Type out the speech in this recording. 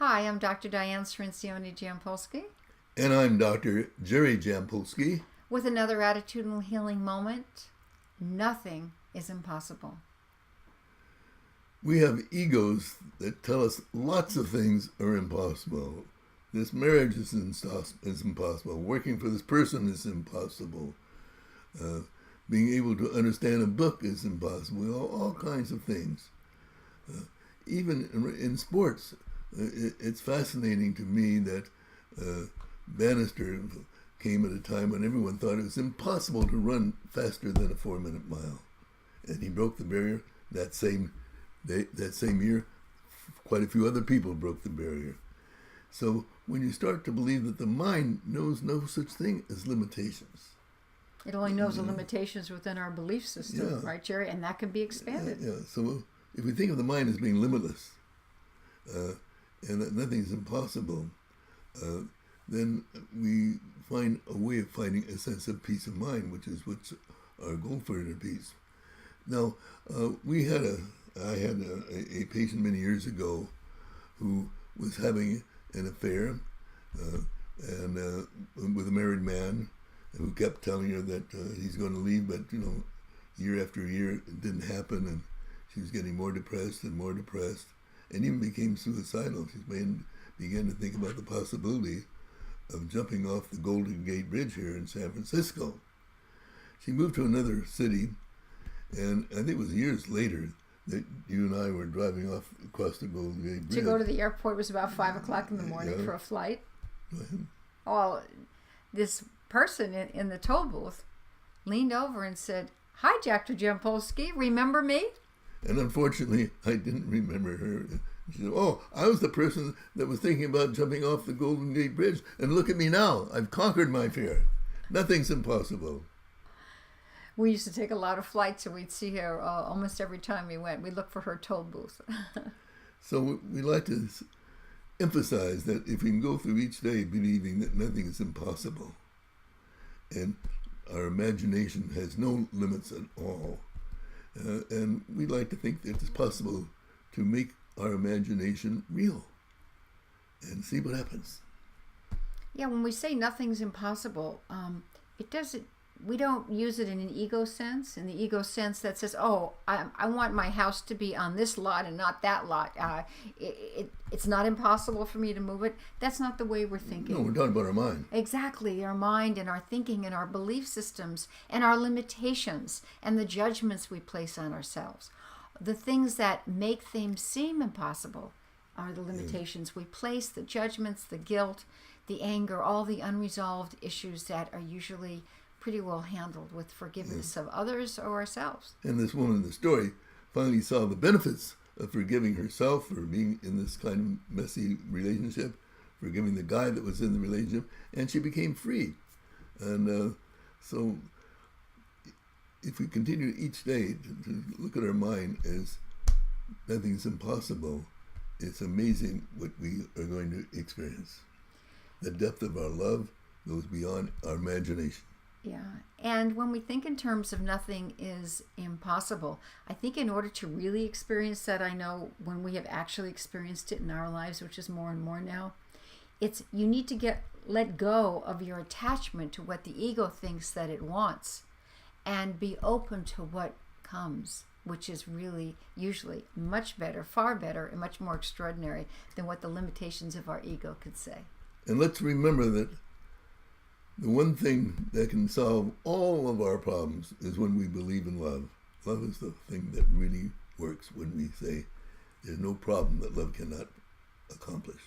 Hi, I'm Dr. Diane Cirincione-Jampolsky And I'm Dr. Jerry Jampolsky. with another Attitudinal Healing Moment. Nothing is impossible. We have egos that tell us lots of things are impossible. This marriage is impossible. Working for this person is impossible. Being able to understand a book is impossible. All kinds of things. Even in sports, it's fascinating to me that Bannister came at a time when everyone thought it was impossible to run faster than a 4-minute mile. And he broke the barrier that same year. Quite a few other people broke the barrier. So when you start to believe that the mind knows no such thing as limitations. It only knows the limitations within our belief system, right, Jerry? And that can be expanded. So if we think of the mind as being limitless, and that nothing is impossible, then we find a way of finding a sense of peace of mind, which is what's our goal for inner peace. Now, I had a patient many years ago who was having an affair and with a married man who kept telling her that he's going to leave, but year after year it didn't happen, and she was getting more depressed and even became suicidal. She began to think about the possibility of jumping off the Golden Gate Bridge here in San Francisco. She moved to another city, and I think it was years later that you and I were driving off across the Golden Gate Bridge. To go to the airport was about 5 o'clock in the morning for a flight. Well, this person in the toll booth leaned over and said, "Hi, Dr. Jampolsky, remember me?" And unfortunately, I didn't remember her. She said, "Oh, I was the person that was thinking about jumping off the Golden Gate Bridge, and look at me now. I've conquered my fear. Nothing's impossible." We used to take a lot of flights, and we'd see her almost every time we went. We'd look for her toll booth. So we like to emphasize that if we can go through each day believing that nothing is impossible, and our imagination has no limits at all, and we like to think that it's possible to make our imagination real and see what happens. Yeah, when we say nothing's impossible, it doesn't. We don't use it in an ego sense. In the ego sense that says, "Oh, I want my house to be on this lot and not that lot. It's not impossible for me to move it." That's not the way we're thinking. No, we're talking about our mind. Exactly, our mind and our thinking and our belief systems and our limitations and the judgments we place on ourselves. The things that make things seem impossible are the limitations we place, the judgments, the guilt, the anger, all the unresolved issues that are usually pretty well handled with forgiveness of others or ourselves. And this woman in the story finally saw the benefits of forgiving herself for being in this kind of messy relationship, forgiving the guy that was in the relationship, and she became free. And so if we continue each day to look at our mind as nothing's impossible, it's amazing what we are going to experience. The depth of our love goes beyond our imagination. Yeah, and when we think in terms of nothing is impossible, I think in order to really experience that, I know when we have actually experienced it in our lives, which is more and more now, you need to let go of your attachment to what the ego thinks that it wants and be open to what comes, which is really usually much better, far better, and much more extraordinary than what the limitations of our ego could say. And let's remember that the one thing that can solve all of our problems is when we believe in love. Love is the thing that really works when we say there's no problem that love cannot accomplish.